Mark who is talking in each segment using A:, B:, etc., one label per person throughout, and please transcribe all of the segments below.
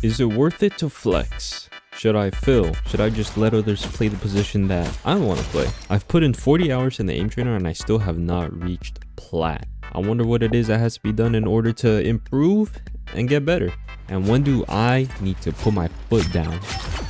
A: Is it worth it to flex? Should I fill? Should I just let others play the position that I want to play? I've put in 40 hours in the aim trainer and I still have not reached plat. I wonder what it is that has to be done in order to improve and get better. And when do I need to put my foot down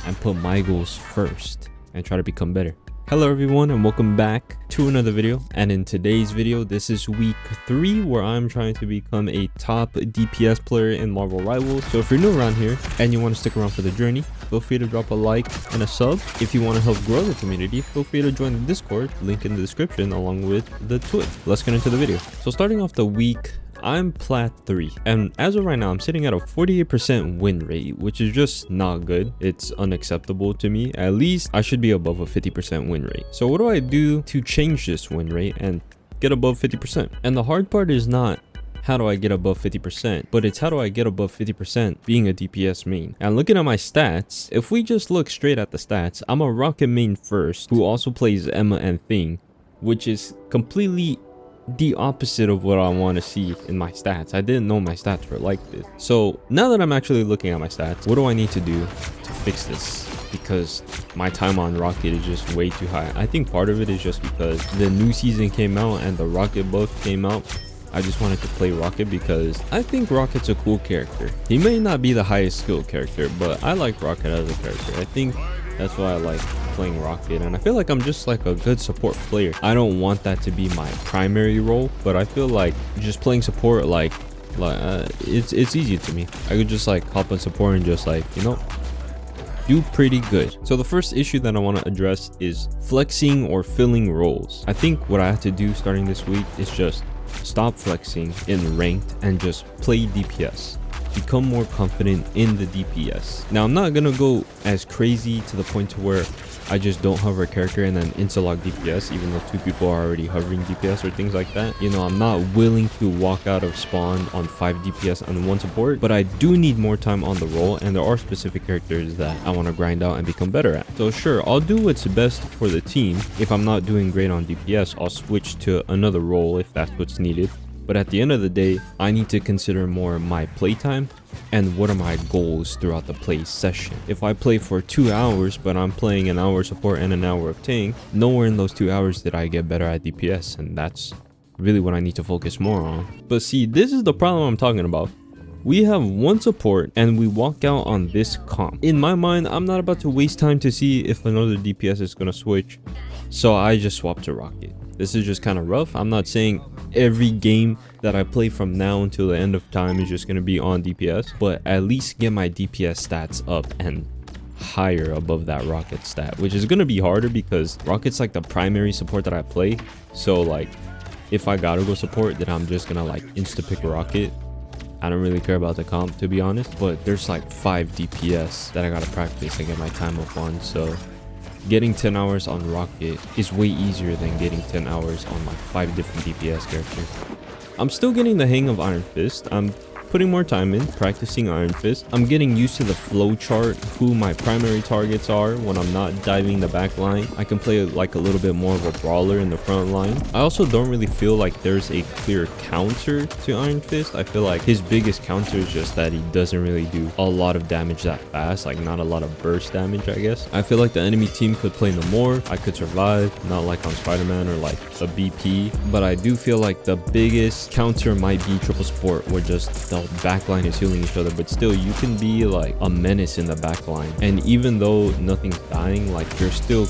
A: and put my goals first and try to become better? Hello everyone and welcome back to another video, and in today's video this is week 3 where I'm trying to become a top DPS player in Marvel Rivals. So if you're new around here and you want to stick around for the journey, feel free to drop a like and a sub. If you want to help grow the community, feel free to join the Discord, link in the description along with the Twitch. Let's get into the video. So starting off the week, I'm plat 3 and as of right now I'm sitting at a 48% win rate, which is just not good. It's unacceptable to me. At least I should be above a 50% win rate. So what do I do to change this win rate and get above 50%? And the hard part is not how do I get above 50%, but it's how do I get above 50% being a DPS main. And looking at my stats, if we just look straight at the stats, I'm a rocket main first who also plays Emma and Thing, which is completely the opposite of what I want to see in my stats. I didn't know my stats were like this. So now that I'm actually looking at my stats, what do I need to do to fix this? Because my time on Rocket is just way too high. I think part of it is just because the new season came out and the Rocket buff came out. I just wanted to play Rocket because I think Rocket's a cool character. He may not be the highest skill character, but I like Rocket as a character. I think that's why I like playing Rocket, and I feel like I'm just like a good support player. I don't want that to be my primary role, but I feel like just playing support it's easy to me. I could just like hop on support and just like, you know, do pretty good. So the first issue that I want to address is flexing or filling roles. I think what I have to do starting this week is just stop flexing in ranked and just play DPS. Become more confident in the DPS. Now I'm not gonna go as crazy to the point to where I just don't hover a character and then Instalock DPS, even though 2 people are already hovering DPS or things like that. You know, I'm not willing to walk out of spawn on 5 DPS and 1 support, but I do need more time on the role, and there are specific characters that I want to grind out and become better at. So sure, I'll do what's best for the team. If I'm not doing great on DPS, I'll switch to another role if that's what's needed. But at the end of the day, I need to consider more my playtime and what are my goals throughout the play session. If I play for 2 hours, but I'm playing an hour support and an hour of tank, nowhere in those 2 hours did I get better at DPS, and that's really what I need to focus more on. But see, this is the problem I'm talking about. We have 1 support and we walk out on this comp. In my mind, I'm not about to waste time to see if another DPS is going to switch, so I just swap to Rocket. This is just kind of rough. I'm not saying every game that I play from now until the end of time is just going to be on DPS, but at least get my DPS stats up and higher above that Rocket stat, which is going to be harder because Rocket's like the primary support that I play. So like if I gotta go support, then I'm just gonna like insta pick Rocket. I don't really care about the comp, to be honest, but there's like 5 DPS that I gotta practice and get my time up on. So getting 10 hours on Rocket is way easier than getting 10 hours on like 5 different DPS characters. I'm still getting the hang of Iron Fist. I'm putting more time in practicing Iron Fist. I'm getting used to the flow chart, who my primary targets are when I'm not diving the back line. I can play like a little bit more of a brawler in the front line. I also don't really feel like there's a clear counter to Iron Fist. I feel like his biggest counter is just that he doesn't really do a lot of damage that fast, like not a lot of burst damage, I guess. I feel like the enemy team could play no more. I could survive, not like on Spider-Man or like a BP, but I do feel like the biggest counter might be triple support, where just the backline is healing each other, but still you can be like a menace in the backline, and even though nothing's dying, like you're still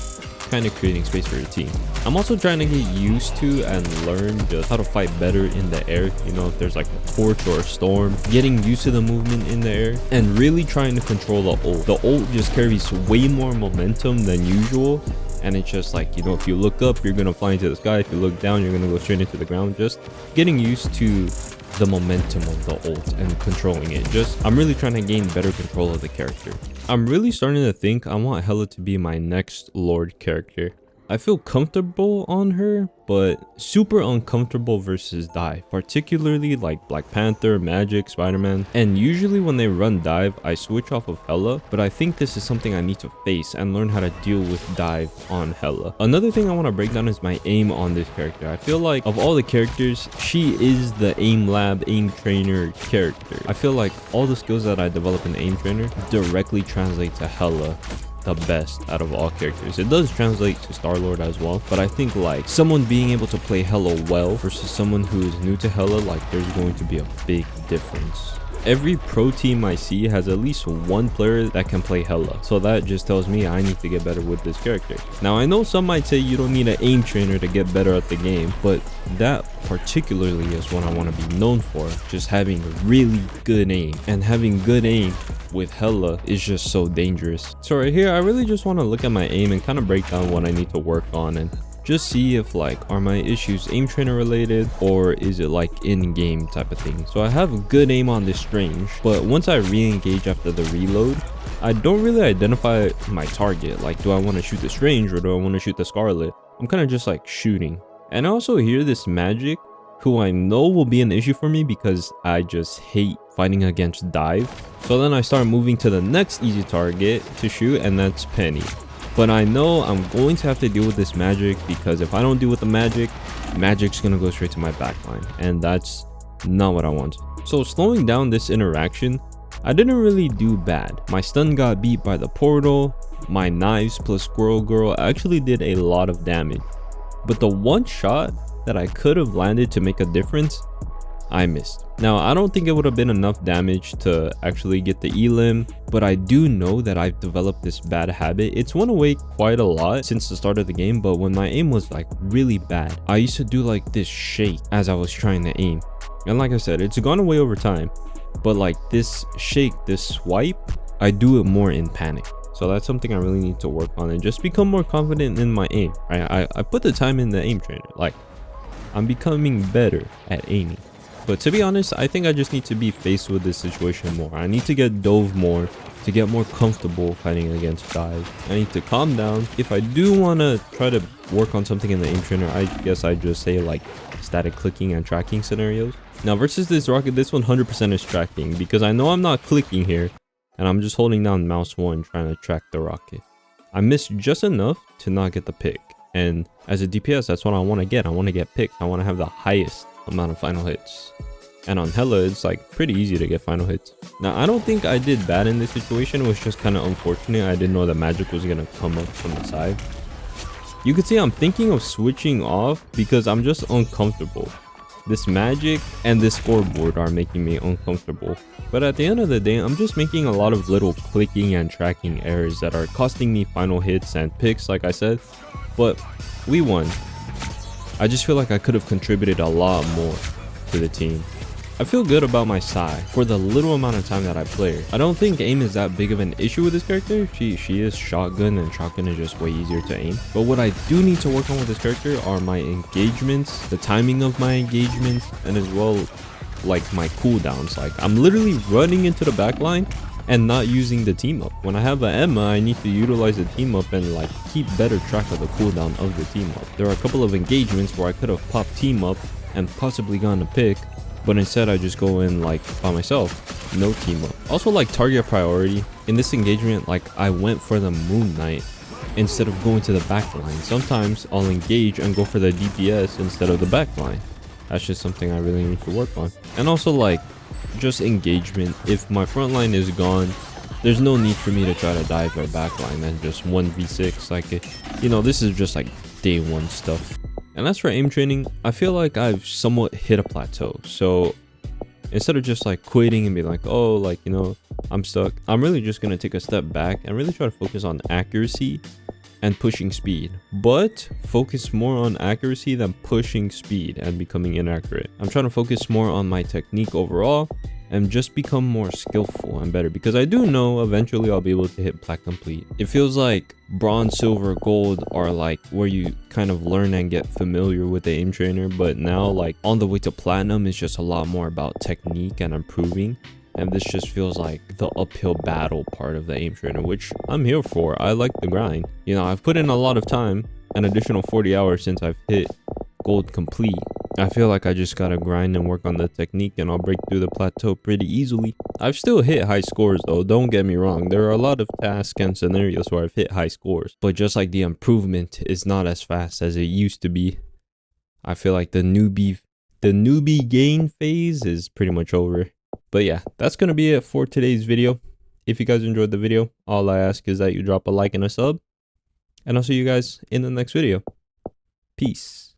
A: kind of creating space for your team. I'm also trying to get used to and learn just how to fight better in the air. You know, if there's like a torch or a storm, getting used to the movement in the air and really trying to control the ult. The ult just carries way more momentum than usual, and it's just like, you know, if you look up, you're gonna fly into the sky. If you look down, you're gonna go straight into the ground. Just getting used to the momentum of the ult and controlling it. I'm really trying to gain better control of the character. I'm really starting to think I want Hela to be my next Lord character. I feel comfortable on her, but super uncomfortable versus dive, particularly like Black Panther, Magic, Spider-Man. And usually when they run dive, I switch off of Hela, but I think this is something I need to face and learn how to deal with dive on Hela. Another thing I want to break down is my aim on this character. I feel like of all the characters, she is the aim lab, aim trainer character. I feel like all the skills that I develop in the aim trainer directly translate to Hela the best out of all characters. It does translate to Star-Lord as well, but I think like someone being able to play Hela well versus someone who is new to Hela, like there's going to be a big difference. Every pro team I see has at least one player that can play Hela, so that just tells me I need to get better with this character. Now I know some might say you don't need an aim trainer to get better at the game, but that particularly is what I want to be known for, just having really good aim. And having good aim with Hela is just so dangerous. So right here I really just want to look at my aim and kind of break down what I need to work on and just see if like are my issues aim trainer related or is it like in-game type of thing. So I have good aim on this Strange, but once I re-engage after the reload, I don't really identify my target. Like, do I want to shoot the Strange or do I want to shoot the Scarlet? I'm kind of just like shooting. And I also hear this Magic, who I know will be an issue for me because I just hate fighting against dive. So then I start moving to the next easy target to shoot, and that's Penny. But I know I'm going to have to deal with this Magic because if I don't deal with the Magic's gonna go straight to my backline, and that's not what I want. So slowing down this interaction, I didn't really do bad. My stun got beat by the portal, my knives plus Squirrel Girl actually did a lot of damage. But the one shot that I could have landed to make a difference, I missed. Now I don't think it would have been enough damage to actually get the elim, but I do know that I've developed this bad habit. It's went away quite a lot since the start of the game, but when my aim was like really bad, I used to do like this shake as I was trying to aim. And like I said, it's gone away over time, but like this shake, this swipe, I do it more in panic. So that's something I really need to work on and just become more confident in my aim. Right? I put the time in the aim trainer. Like, I'm becoming better at aiming. But to be honest, I think I just need to be faced with this situation more. I need to get dove more to get more comfortable fighting against dive. I need to calm down. If I do want to try to work on something in the aim trainer, I guess I just say like static clicking and tracking scenarios. Now versus this rocket, this 100% is tracking because I know I'm not clicking here and I'm just holding down mouse 1 trying to track the rocket. I missed just enough to not get the pick. And as a DPS, that's what I want to get. I want to get picked. I want to have the highest amount of final hits. And on Hela, it's like pretty easy to get final hits. Now, I don't think I did bad in this situation. It was just kind of unfortunate. I didn't know that Magic was going to come up from the side. You can see I'm thinking of switching off because I'm just uncomfortable. This Magic and this scoreboard are making me uncomfortable. But at the end of the day, I'm just making a lot of little clicking and tracking errors that are costing me final hits and picks, like I said. But we won. I just feel like I could have contributed a lot more to the team. I feel good about my Psy for the little amount of time that I play her. I don't think aim is that big of an issue with this character. She is shotgun, and shotgun is just way easier to aim. But what I do need to work on with this character are my engagements, the timing of my engagements, and as well like my cooldowns. Like I'm literally running into the backline and not using the team up. When I have an Emma, I need to utilize the team up and like keep better track of the cooldown of the team up. There are a couple of engagements where I could have popped team up and possibly gotten a pick, but instead I just go in like by myself, no team up. Also like target priority. In this engagement, like I went for the Moon Knight instead of going to the back line. Sometimes I'll engage and go for the DPS instead of the back line. That's just something I really need to work on. And also like just engagement. If my front line is gone, there's no need for me to try to dive my back line and just 1v6. Like, you know, this is just like day one stuff. And as for aim training, I feel like I've somewhat hit a plateau. So instead of just like quitting and being like, oh, like, you know, I'm stuck, I'm really just going to take a step back and really try to focus on accuracy and pushing speed, but focus more on accuracy than pushing speed and becoming inaccurate. I'm trying to focus more on my technique overall and just become more skillful and better, because I do know eventually I'll be able to hit plat complete. It feels like bronze, silver, gold are like where you kind of learn and get familiar with the aim trainer, but now like on the way to platinum is just a lot more about technique and improving. And this just feels like the uphill battle part of the aim trainer, which I'm here for. I like the grind. You know, I've put in a lot of time an additional 40 hours since I've hit gold complete. I feel like I just gotta grind and work on the technique and I'll break through the plateau pretty easily. I've still hit high scores though, don't get me wrong. There are a lot of tasks and scenarios where I've hit high scores, but just like the improvement is not as fast as it used to be. I feel like the newbie gain phase is pretty much over. But yeah, that's gonna be it for today's video. If you guys enjoyed the video, all I ask is that you drop a like and a sub, and I'll see you guys in the next video. Peace.